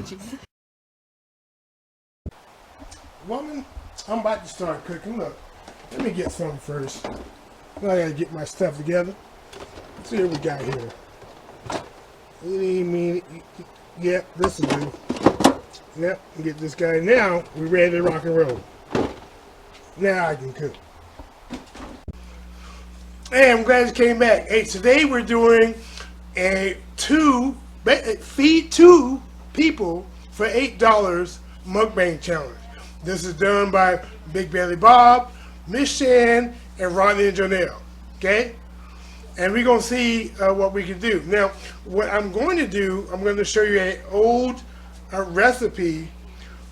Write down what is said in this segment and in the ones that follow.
with you. Woman, I'm about to start cooking. Look, let me get something first. I gotta get my stuff together. Let's see what we got here. Yep, this will do. Yep, get this guy. Now we're ready to rock and roll. Now I can cook. Hey, I'm glad you came back. Hey, today we're doing a feed 2 people for $8 mukbang challenge. This is done by BigBelly Bob, Miss Shan, and Rodney Jonelle. Okay? And we're going to see what we can do. Now, what I'm going to do, I'm going to show you an old recipe,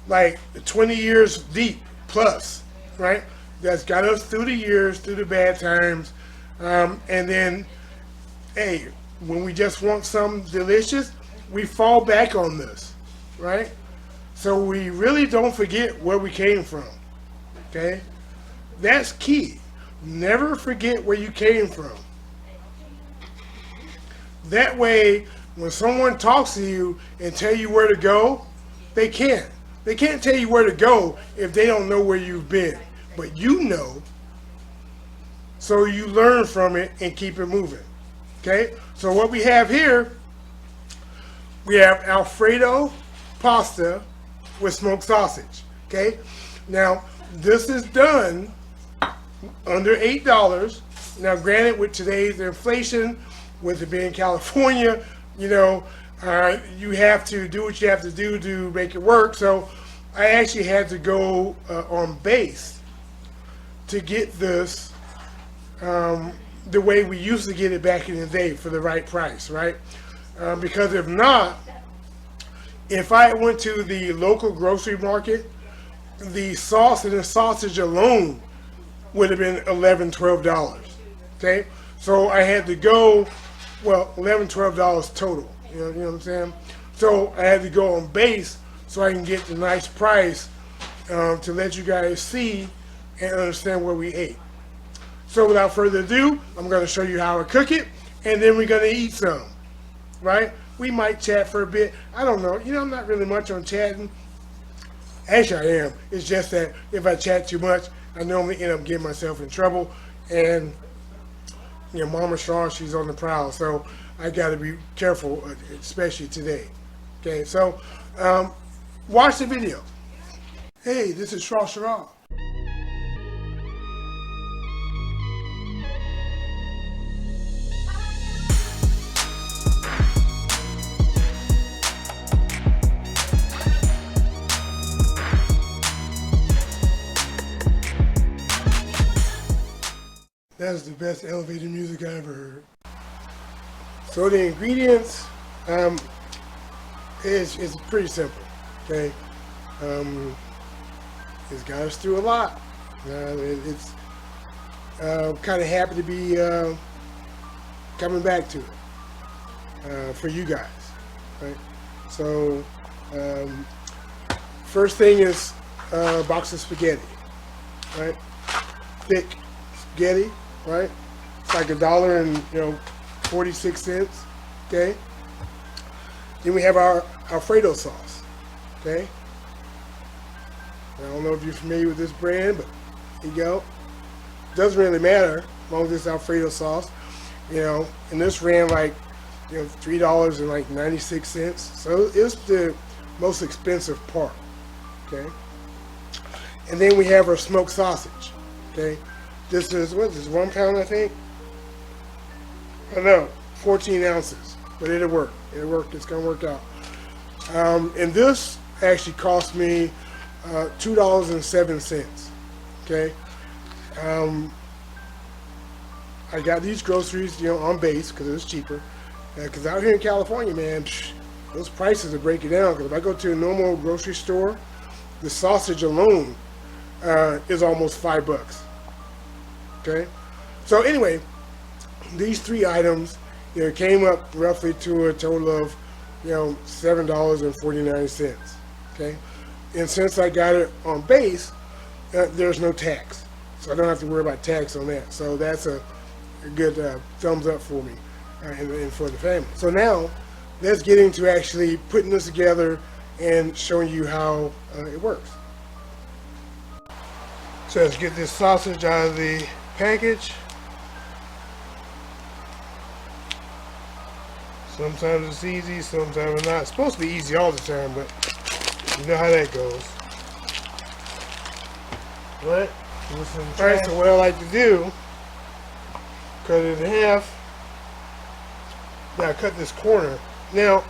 like 20 years deep plus, right? That's got us through the years, through the bad times. And then, hey, when we just want something delicious, we fall back on this, right? So we really don't forget where we came from, okay? That's key. Never forget where you came from. That way, when someone talks to you and tell you where to go, they can't. They can't tell you where to go if they don't know where you've been. But you know, so you learn from it and keep it moving, okay? So what we have here, we have Alfredo pasta with smoked sausage, okay? Now, this is done under $8. Now, granted, with today's inflation, with it being California, you know, you have to do what you have to do to make it work. So I actually had to go on base to get this the way we used to get it back in the day for the right price, right? Because if not, if I went to the local grocery market, the sauce and the sausage alone would have been $11, $12, okay? So I had to go, well, $11, $12 total, you know what I'm saying? So I had to go on base so I can get the nice price to let you guys see and understand where we ate. So without further ado, I'm going to show you how to cook it, and then we're going to eat some, right? We might chat for a bit. I don't know. You know, I'm not really much on chatting. Actually, I am. It's just that if I chat too much, I normally end up getting myself in trouble. And, you know, Mama Shaw, she's on the prowl. So I got to be careful, especially today. Okay, so watch the video. Hey, this is Shrashira. That's the best elevator music I ever heard. So the ingredients is pretty simple, okay? It's got us through a lot. It's kind of happy to be coming back to it for you guys, right? So first thing is a box of spaghetti, right? Thick spaghetti. Right? It's like $1.46, okay? Then we have our Alfredo sauce, okay? I don't know if you're familiar with this brand, but here you go. Doesn't really matter as long as it's Alfredo sauce, you know, and this ran like, you know, $3.96. So it's the most expensive part, okay? And then we have our smoked sausage, okay? This is, what is this, 1 pound, I think? I know, 14 ounces, but it'll work. It'll work, it's gonna work out. And this actually cost me $2.07, okay? I got these groceries, you know, on base, because it was cheaper. Because out here in California, man, those prices are breaking down. Because if I go to a normal grocery store, the sausage alone is almost $5. Okay, so anyway, these 3 items, you know, came up roughly to a total of, you know, $7.49. Okay, and since I got it on base, there's no tax, so I don't have to worry about tax on that. So that's a good thumbs up for me and for the family. So now let's get into actually putting this together and showing you how it works. So let's get this sausage out of the package. Sometimes it's easy, sometimes it's not. It's supposed to be easy all the time, but you know how that goes. Right? Alright, so what I like to do, cut it in half. Now I cut this corner. Now,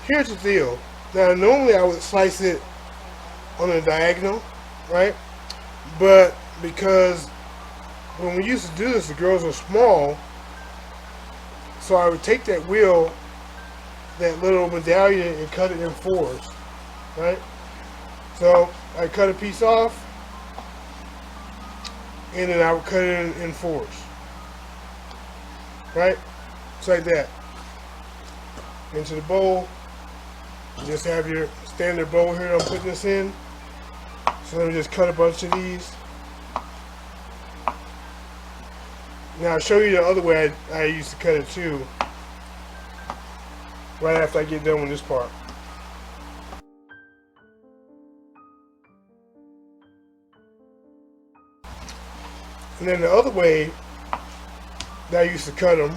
here's the deal. Now normally I would slice it on a diagonal, right? But because when we used to do this, the girls were small, so I would take that wheel, that little medallion, and cut it in fours, right? So I cut a piece off, and then I would cut it in fours, right? Just like that. Into the bowl. You just have your standard bowl here I'm putting this in. So let me just cut a bunch of these. Now I'll show you the other way I used to cut it too, right after I get done with this part. And then the other way that I used to cut them,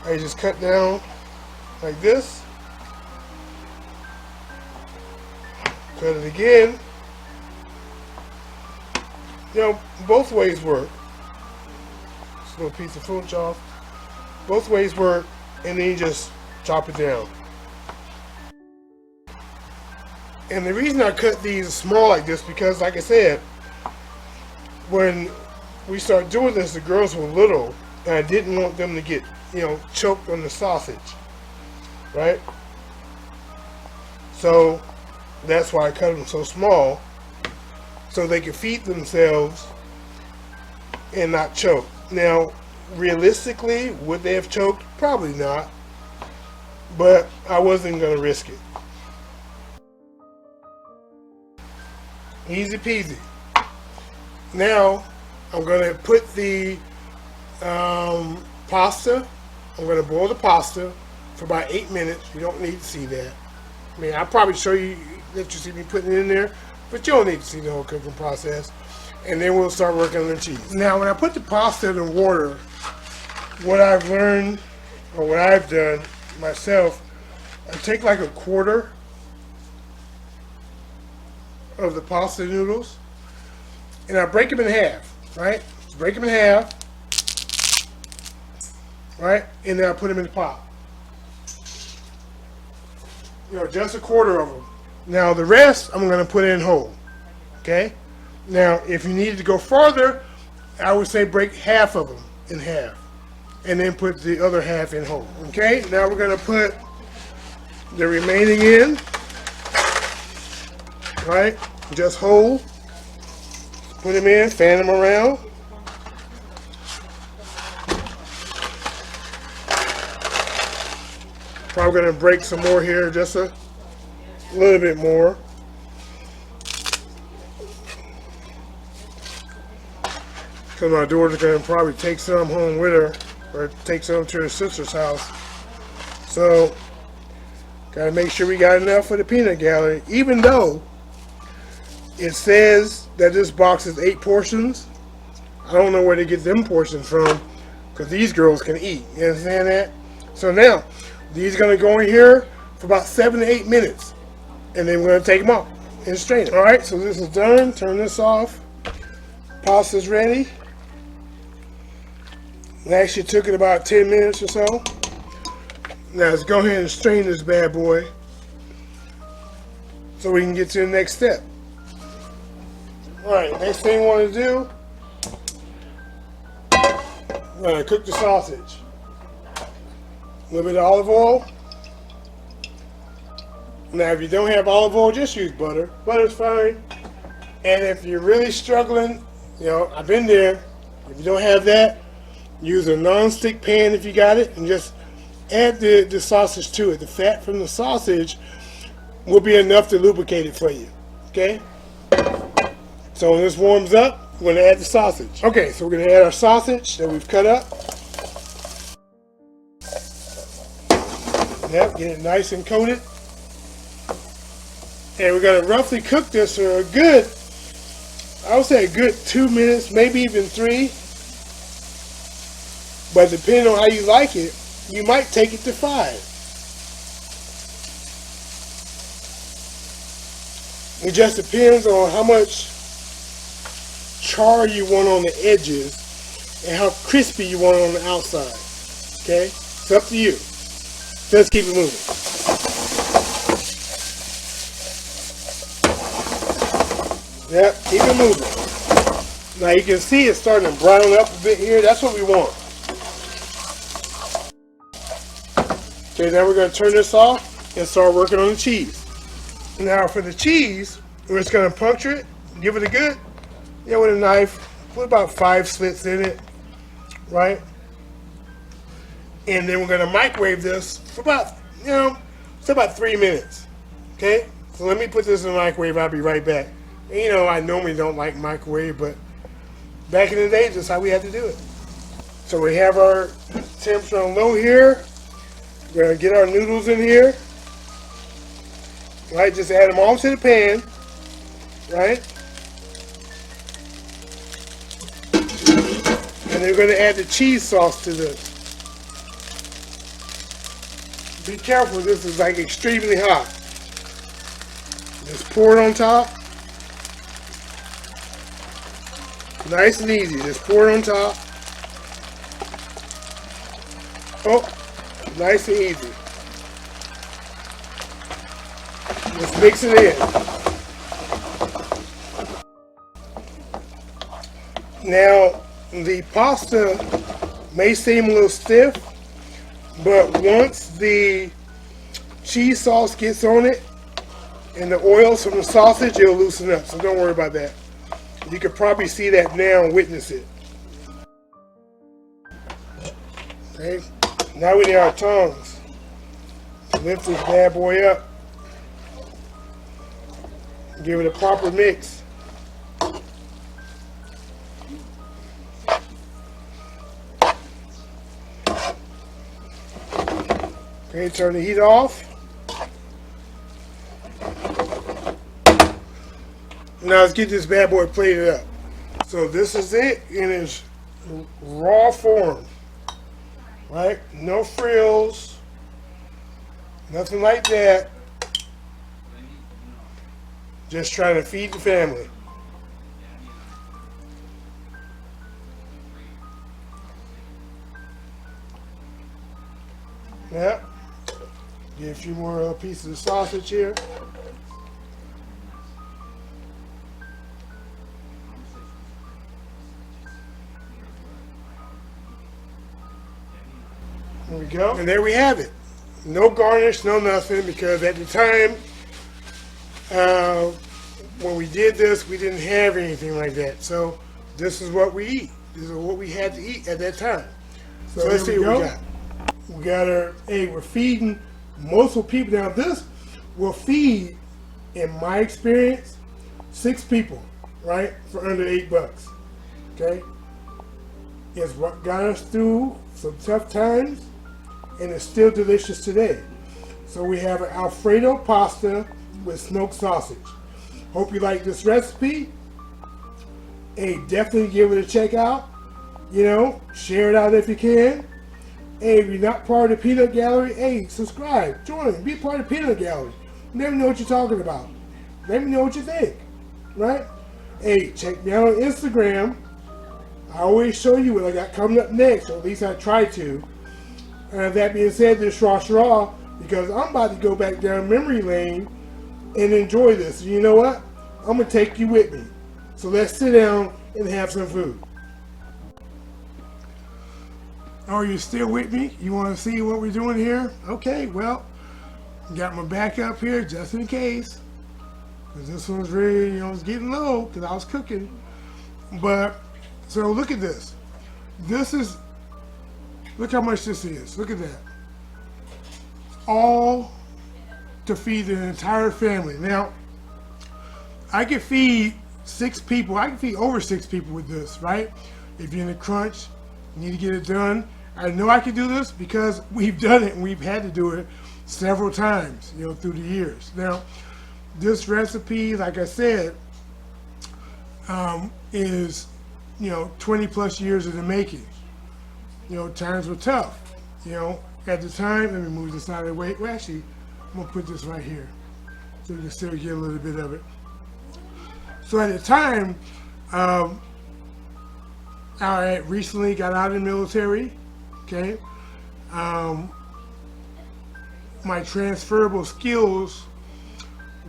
I just cut down like this, cut it again. You know, both ways work. Just a little piece of fruit off. Both ways work, and then you just chop it down. And the reason I cut these small like this, because like I said, when we started doing this, the girls were little, and I didn't want them to get, you know, choked on the sausage, right? So that's why I cut them so small, so they could feed themselves and not choke. Now, realistically, would they have choked? Probably not, but I wasn't going to risk it. Easy peasy. Now, I'm going to put the pasta, I'm going to boil the pasta for about 8 minutes. You don't need to see that. I mean, I'll probably show you, let you see me putting it in there, but you don't need to see the whole cooking process. And then we'll start working on the cheese. Now, when I put the pasta in the water, what I've learned, or what I've done myself, I take like a quarter of the pasta noodles, and I break them in half, right? Break them in half, right? And then I put them in the pot. You know, just a quarter of them. Now the rest I'm going to put in whole, okay? Now if you needed to go farther, I would say break half of them in half, and then put the other half in whole, okay? Now we're going to put the remaining in, right? Just whole. Put them in, fan them around. Probably going to break some more here, just a little bit more. Because my daughter's going to probably take some home with her, or take some to her sister's house. So, got to make sure we got enough for the peanut gallery, even though it says that this box is 8 portions. I don't know where they get them portions from, because these girls can eat. You understand that? So now, these are going to go in here for about 7 to 8 minutes. And then we're going to take them off and strain it. Alright, so this is done. Turn this off. Pasta's ready. It actually took it about 10 minutes or so. Now let's go ahead and strain this bad boy, so we can get to the next step. Alright, next thing we want to do, we're going to cook the sausage. A little bit of olive oil. Now if you don't have olive oil, just use butter. Butter's fine. And if you're really struggling, you know, I've been there. If you don't have that, use a non-stick pan if you got it, and just add the sausage to it. The fat from the sausage will be enough to lubricate it for you. Okay? So when this warms up, we're going to add the sausage. Okay, so we're going to add our sausage that we've cut up. Yep, get it nice and coated. And we're gonna roughly cook this for a good, I would say a good 2 minutes, maybe even 3. But depending on how you like it, you might take it to 5. It just depends on how much char you want on the edges and how crispy you want it on the outside. Okay? It's up to you. Let's keep it moving. Yep, keep it moving. Now you can see it's starting to brown up a bit here. That's what we want. Okay, now we're going to turn this off and start working on the cheese. Now for the cheese, we're just going to puncture it, give it a good, with a knife, put about 5 slits in it, right? And then we're going to microwave this for about, it's about 3 minutes, okay? So let me put this in the microwave, I'll be right back. And, I normally don't like microwave, but back in the day, that's how we had to do it. So we have our temperature on low here. We're going to get our noodles in here. Right, just add them all to the pan. Right? And then we're going to add the cheese sauce to this. Be careful, this is like extremely hot. Just pour it on top. Nice and easy, just pour it on top. Oh. Nice and easy. Just mix it in. Now, the pasta may seem a little stiff, but once the cheese sauce gets on it and the oils from the sausage, it'll loosen up. So don't worry about that. You can probably see that now and witness it. Okay. Now we need our tongs. Lift this bad boy up. Give it a proper mix. Okay, turn the heat off. Now let's get this bad boy plated up. So this is it in its raw form. Right? No frills, nothing like that. Just trying to feed the family. Yep. Get a few more pieces of sausage here. There we go. And there we have it. No garnish, no nothing, because at the time when we did this, we didn't have anything like that. So this is what we eat. This is what we had to eat at that time. So let's see what we got. We got our, we're feeding multiple people. Now this will feed, in my experience, 6 people, right? For under $8, okay? It's what got us through some tough times, and it's still delicious today. So we have an Alfredo pasta with smoked sausage. Hope you like this recipe. Hey, definitely give it a check out. Share it out if you can. Hey, if you're not part of the Peanut Gallery, hey, subscribe, join, be part of the Peanut Gallery. Let me know what you're talking about. Let me know what you think, right? Hey, check me out on Instagram. I always show you what I got coming up next, or at least I try to. That being said, this Shrashira, because I'm about to go back down memory lane and enjoy this. You know what? I'm going to take you with me. So let's sit down and have some food. Oh, you're still with me? You want to see what we're doing here? Okay, well, got my backup here just in case. Because this one's really, it's getting low because I was cooking. But, so look at this. This is, look how much this is. Look at that. All to feed the entire family. Now, I can feed 6 people. I can feed over 6 people with this, right? If you're in a crunch, you need to get it done. I know I can do this because we've done it and we've had to do it several times, through the years. Now, This recipe, like I said, is 20 plus years in the making. Times were tough. At the time, let me move this out of the way. Well, actually, I'm gonna put this right here so you can still get a little bit of it. So at the time, I had recently got out of the military. Okay, my transferable skills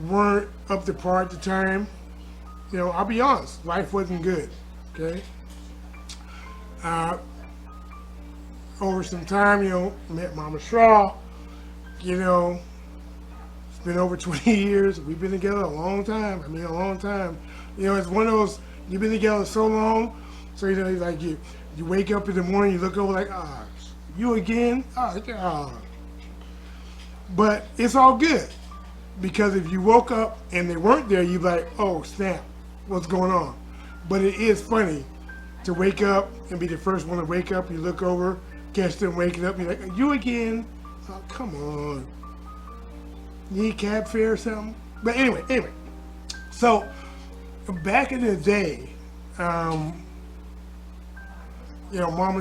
weren't up to par at the time. I'll be honest, life wasn't good. Okay. Over some time, met Mama Shaw. It's been over 20 years. We've been together a long time. A long time. It's one of those, you've been together so long, so like you wake up in the morning, you look over like, you again? But it's all good. Because if you woke up and they weren't there, you'd be like, oh snap, what's going on? But it is funny to wake up and be the first one to wake up. You look over, catch them waking up, you're like, you again? Oh, come on. Need cab fare or something? But anyway. So, back in the day, Mama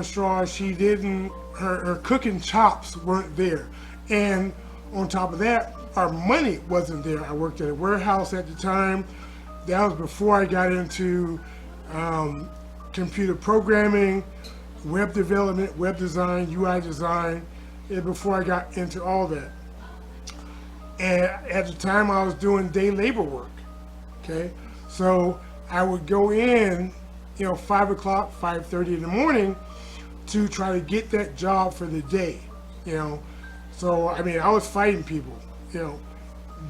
Straw, she didn't, her cooking chops weren't there. And on top of that, our money wasn't there. I worked at a warehouse at the time. That was before I got into computer programming, web development, web design, UI design, and before I got into all that. And at the time I was doing day labor work, okay? So I would go in, 5 o'clock, 5:30 in the morning to try to get that job for the day, So, I was fighting people,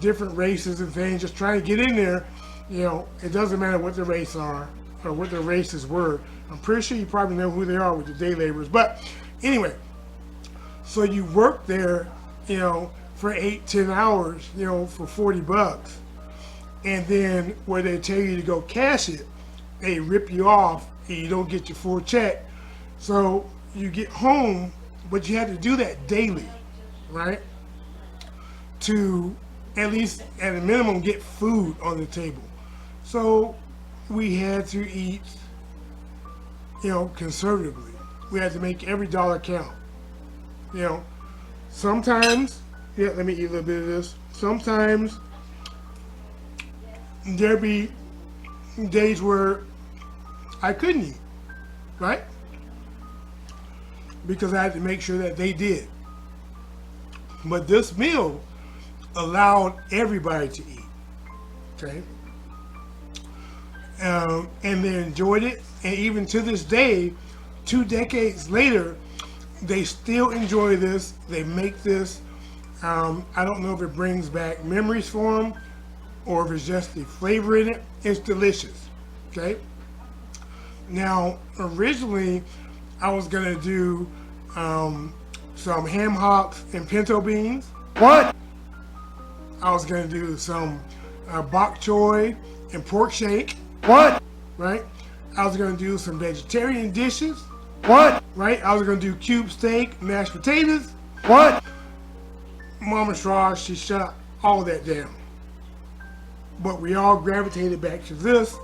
different races and things, just trying to get in there. It doesn't matter what the race are or what the races were. I'm pretty sure you probably know who they are with the day laborers. But anyway, so you work there, for 8-10 hours, for $40. And then where they tell you to go cash it, they rip you off and you don't get your full check. So you get home, but you had to do that daily, right? To at least at a minimum get food on the table. So we had to eat, conservatively. We had to make every dollar count. Sometimes, let me eat a little bit of this. Sometimes there'd be days where I couldn't eat, right? Because I had to make sure that they did. But this meal allowed everybody to eat, okay? And they enjoyed it, and even to this day, 2 decades later, they still enjoy this. They make this. I don't know if it brings back memories for them, or if it's just the flavor in it. It's delicious, okay? Now, originally, I was gonna do some ham hocks and pinto beans. What? I was gonna do some bok choy and pork shake. What? Right? I was gonna do some vegetarian dishes. What? Right? I was gonna do cube steak, mashed potatoes. What? Mama Shraw, she shut all that down. But we all gravitated back to this,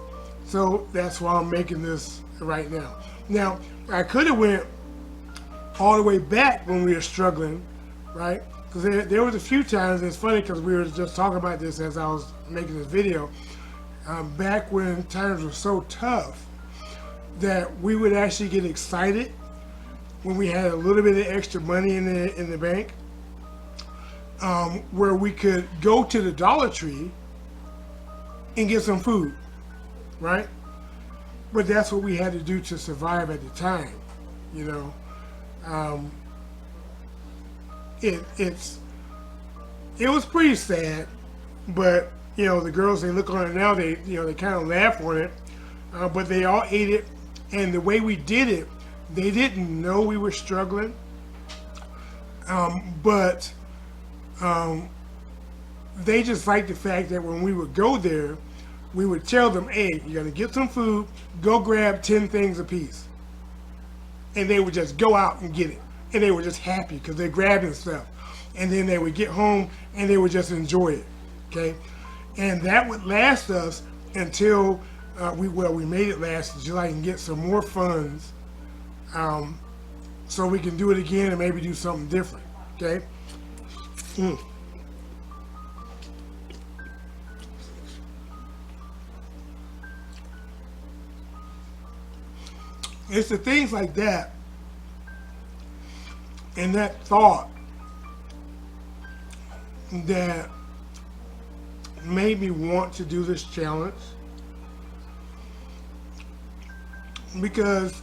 so that's why I'm making this right now. Now, I could have went all the way back when we were struggling, right? Because there was a few times, and it's funny because we were just talking about this as I was making this video, back when times were so tough that we would actually get excited when we had a little bit of extra money in the bank, where we could go to the Dollar Tree and get some food, right? But that's what we had to do to survive at the time, It was pretty sad, but the girls, they look on it now, they kind of laugh on it, but they all ate it, and the way we did it, they didn't know we were struggling, but they just liked the fact that when we would go there, we would tell them, hey, you gotta get some food, go grab 10 things a piece. And they would just go out and get it. And they were just happy because they're grabbing stuff. And then they would get home and they would just enjoy it, okay? and that would last us until we made it last until I can get some more funds, so we can do it again and maybe do something different. Okay. Mm. It's the things like that and that thought that made me want to do this challenge, because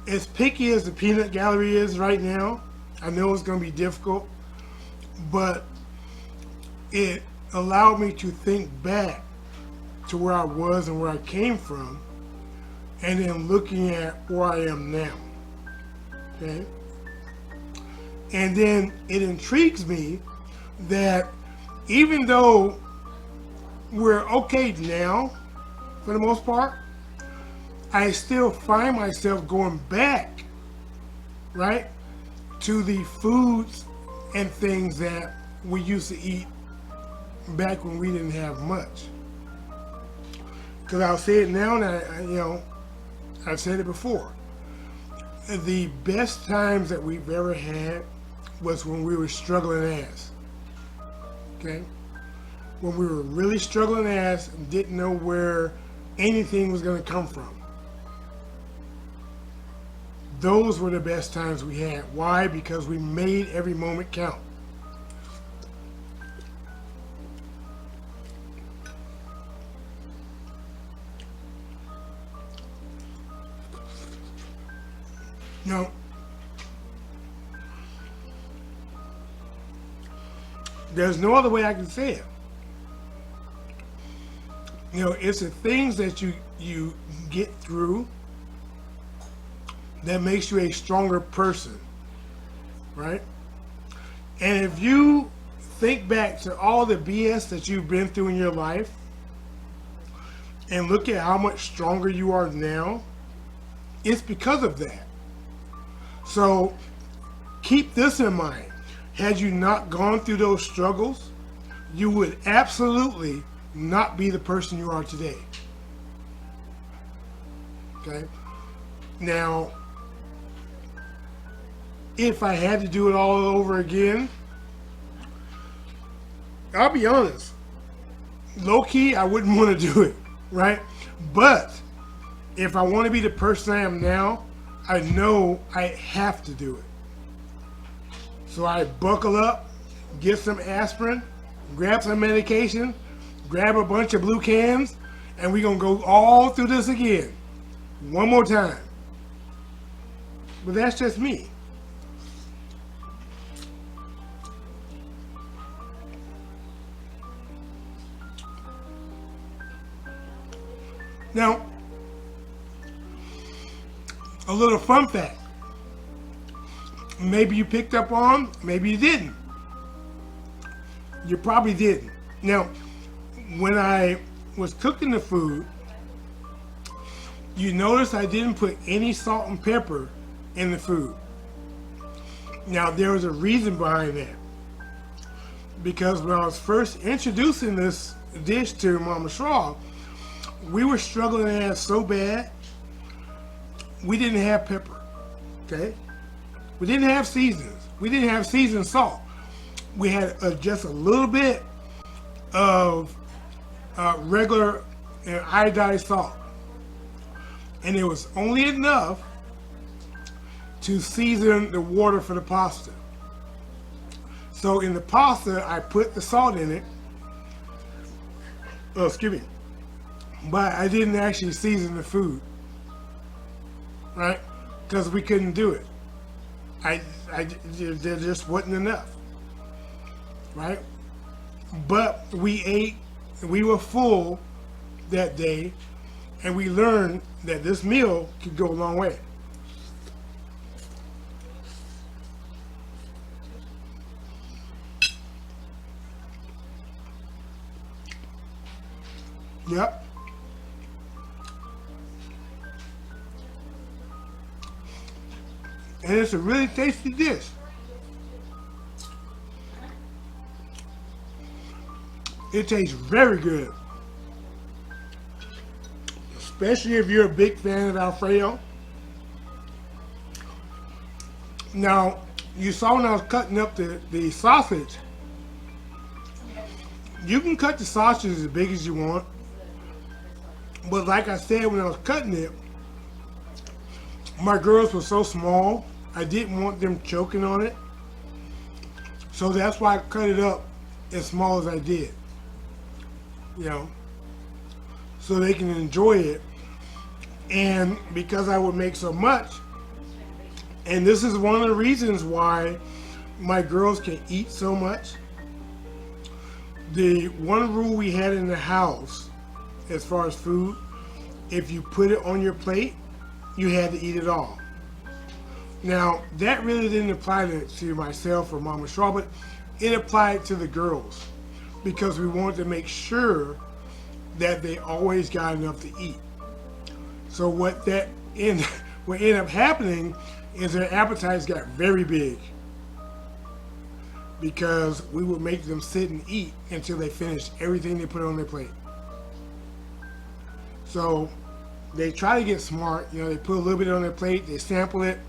as picky as the peanut gallery is right now, I know it's going to be difficult, but it allowed me to think back to where I was and where I came from, and then looking at where I am now. Okay? And then it intrigues me that even though we're okay now, for the most part, I still find myself going back, right, to the foods and things that we used to eat back when we didn't have much. Because I'll say it now, and I've said it before. The best times that we've ever had was when we were struggling ass. Okay? When we were really struggling ass and didn't know where anything was going to come from. Those were the best times we had. Why? Because we made every moment count. Now, there's no other way I can say it. It's the things that you get through that makes you a stronger person, right? And if you think back to all the BS that you've been through in your life and look at how much stronger you are now, it's because of that. So keep this in mind. Had you not gone through those struggles, you would absolutely not be the person you are today. Okay? Now, if I had to do it all over again, I'll be honest, low-key, I wouldn't want to do it, right? But if I want to be the person I am now, I know I have to do it. So I buckle up, get some aspirin, grab some medication, grab a bunch of blue cans, and we're going to go all through this again. One more time. But that's just me. Now, a little fun fact. Maybe you picked up on, maybe you didn't. You probably didn't. Now, when I was cooking the food, you notice I didn't put any salt and pepper in the food. Now, there was a reason behind that. Because when I was first introducing this dish to Mama Shaw, we were struggling ass so bad, we didn't have pepper, okay? We didn't have seasons. We didn't have seasoned salt. We had just a little bit of regular iodized salt. And it was only enough to season the water for the pasta. So in the pasta, I put the salt in it. Oh, excuse me. But I didn't actually season the food, right? Because we couldn't do it. There just wasn't enough, right? But we ate, we were full that day, and we learned that this meal could go a long way. Yep. And it's a really tasty dish. It tastes very good, especially if you're a big fan of Alfredo. Now, you saw when I was cutting up the sausage, you can cut the sausage as big as you want, but like I said when I was cutting it, my girls were so small, I didn't want them choking on it. So that's why I cut it up as small as I did. You know, so they can enjoy it. And because I would make so much, and this is one of the reasons why my girls can eat so much. The one rule we had in the house, as far as food, if you put it on your plate, you had to eat it all. Now, that really didn't apply to myself or Mama Shaw, but it applied to the girls because we wanted to make sure that they always got enough to eat. So what ended up happening is their appetites got very big because we would make them sit and eat until they finished everything they put on their plate. So they try to get smart. You know, they put a little bit on their plate, they sample it.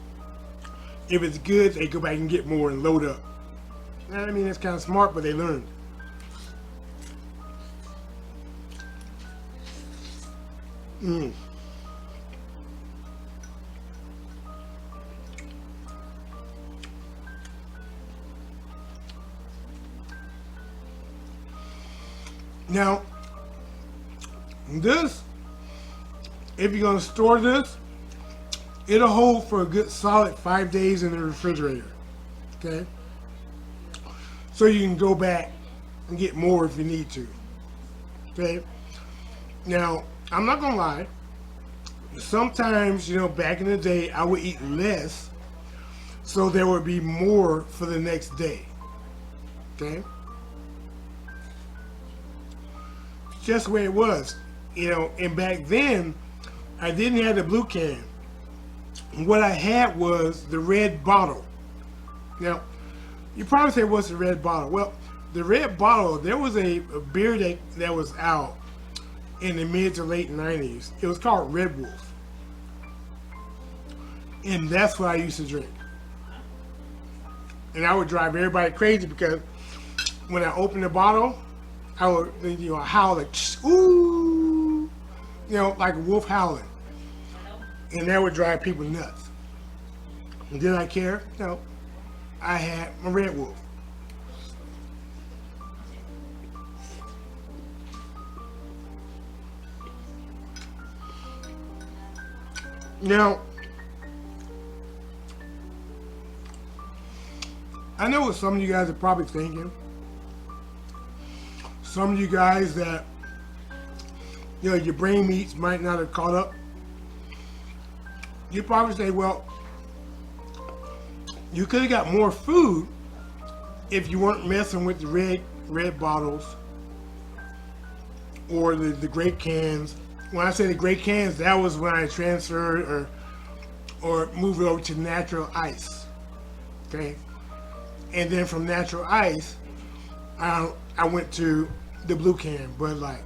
If it's good, they go back and get more and load up. I mean, it's kind of smart, but they learned. Now, this, if you're going to store this, it'll hold for a good solid 5 days in the refrigerator. Okay? So you can go back and get more if you need to. Okay? Now, I'm not going to lie. Sometimes, you know, back in the day, I would eat less so there would be more for the next day. Okay? Just the way it was. You know, and back then, I didn't have the blue can. What I had was the red bottle. Now, you probably say, what's the red bottle? Well, the red bottle, there was a beer that was out in the mid to late 90s. It was called Red Wolf. And that's what I used to drink. And I would drive everybody crazy because when I opened the bottle, I would, you know, howl like, ooh, you know, like a wolf howling. And that would drive people nuts. And did I care? No. I had my Red Wolf. Now, I know what some of you guys are probably thinking. Some of you guys that, you know, your brain meats might not have caught up. You probably say, well, you could have got more food if you weren't messing with the red bottles or the grape cans. When I say the grape cans, that was when I transferred or moved over to natural ice. Okay, and then from natural ice, I went to the blue can, Bud Light.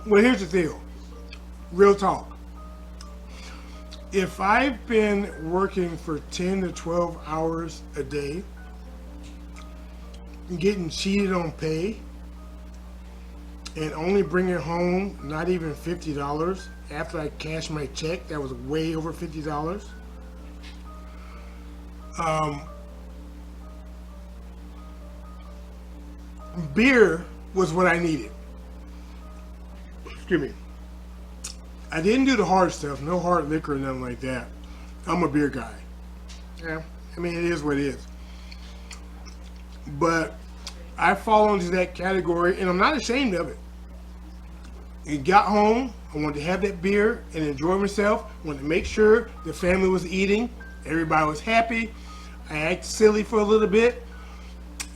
Well, here's the deal. Real talk. If I've been working for 10 to 12 hours a day, getting cheated on pay, and only bringing home not even $50 after I cashed my check, that was way over $50. Beer was what I needed. Excuse me. I didn't do the hard stuff, no hard liquor or nothing like that. I'm a beer guy. Yeah, I mean, it is what it is. But I fall into that category, and I'm not ashamed of it. I got home, I wanted to have that beer and enjoy myself. I wanted to make sure the family was eating, everybody was happy. I acted silly for a little bit.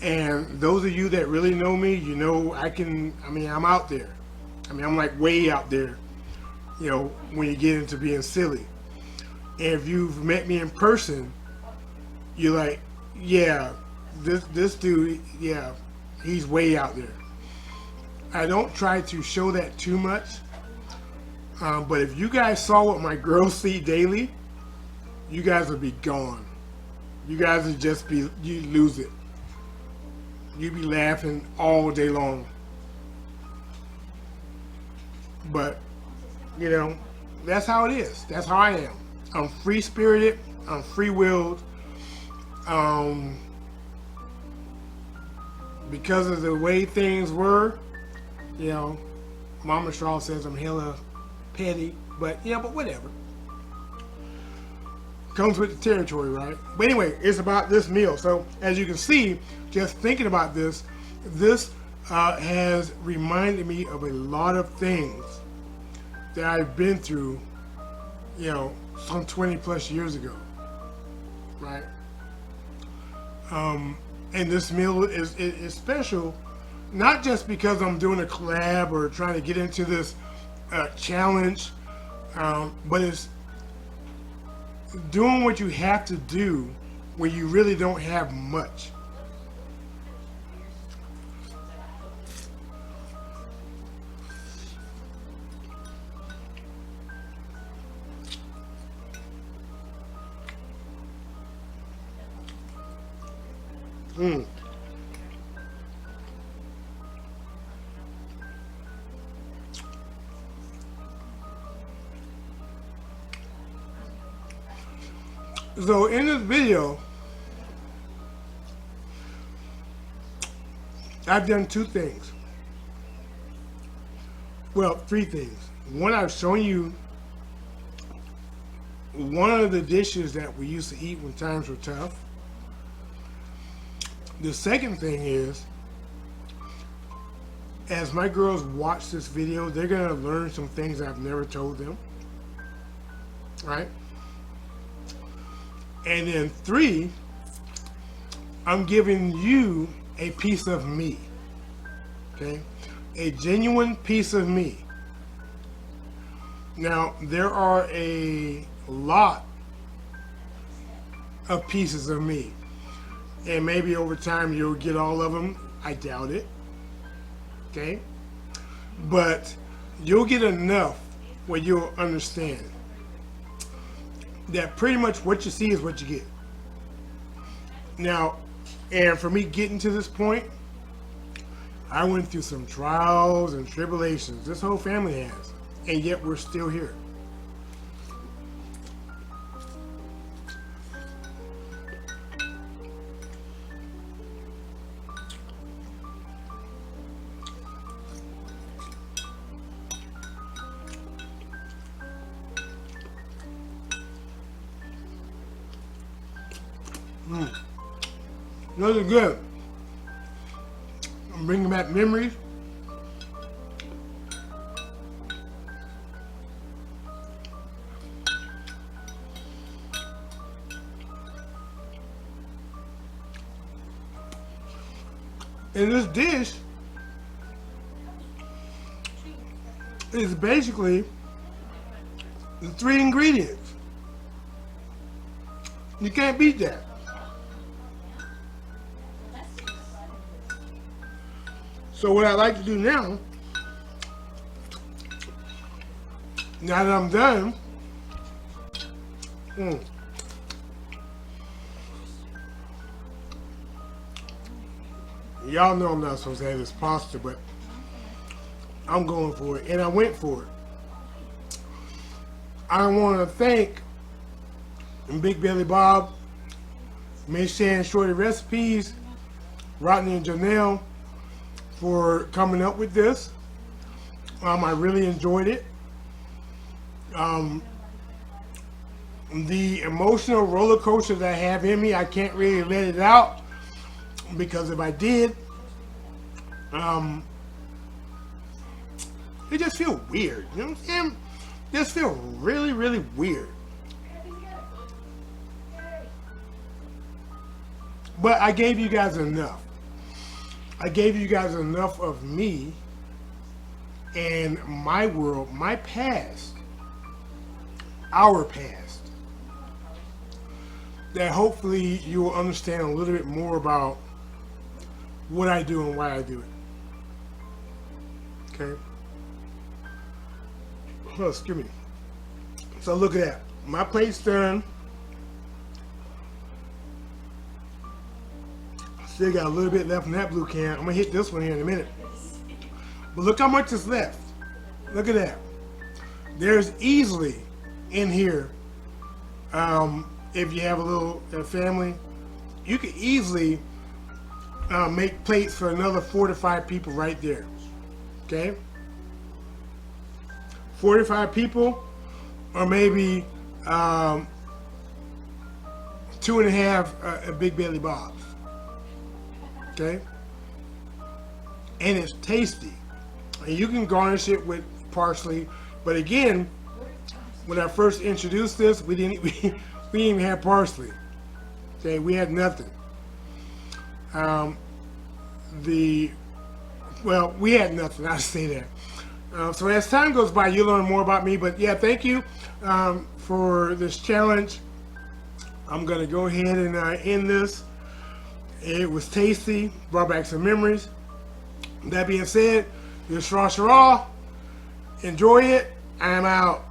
And those of you that really know me, you know I'm out there. I mean, I'm like way out there. You know, when you get into being silly. And if you've met me in person, you're like, yeah, this dude, yeah, he's way out there. I don't try to show that too much. But if you guys saw what my girls see daily, you guys would be gone. You guys would just be, you lose it. You'd be laughing all day long. But, you know, that's how it is. That's how I am. I'm free-spirited. I'm free-willed. Because of the way things were, you know, Mama Shaw says I'm hella petty, but yeah, but whatever. Comes with the territory, right? But anyway, it's about this meal. So as you can see, just thinking about this, this has reminded me of a lot of things that I've been through, you know, some 20 plus years ago, right? And this meal is special, not just because I'm doing a collab or trying to get into this challenge, but it's doing what you have to do when you really don't have much. So in this video, I've done two things. Well, three things. One, I've shown you one of the dishes that we used to eat when times were tough. The second thing is, as my girls watch this video, they're gonna learn some things I've never told them, right? And then three, I'm giving you a piece of me, okay? A genuine piece of me. Now, there are a lot of pieces of me. And maybe over time you'll get all of them. I doubt it, okay? But you'll get enough where you'll understand that pretty much what you see is what you get. Now, and for me getting to this point, I went through some trials and tribulations. This whole family has. And yet we're still here. Those are good. I'm bringing back memories. And this dish is basically the three ingredients. You can't beat that. So what I like to do now that I'm done, y'all know I'm not supposed to have this pasta, but I'm going for it, and I went for it. I want to thank BigBelly Bob, Miss Shan Shorty Recipes, Rodney and Jonelle, for coming up with this. I really enjoyed it. The emotional roller coaster that I have in me, I can't really let it out, because if I did, it just feels weird. You know what I'm saying? It just feels really, really weird. But I gave you guys enough. I gave you guys enough of me and my world, my past, our past, that hopefully you will understand a little bit more about what I do and why I do it. Okay. Oh, excuse me. So look at that. My plate's done. Still got a little bit left in that blue can. I'm gonna hit this one here in a minute. But look how much is left. Look at that. There's easily in here, if you have a little family, you could easily make plates for another 4 to 5 people right there. Okay? 4 to 5 people, or maybe 2.5 Big Belly Bobs. Okay? And it's tasty. And you can garnish it with parsley. But again, when I first introduced this, we didn't even have parsley. Okay, we had nothing. We had nothing. I say that. So as time goes by, you'll learn more about me. But yeah, thank you for this challenge. I'm gonna go ahead and end this. It was tasty, brought back some memories. That being said, this is Shrashira. Enjoy it. I'm out.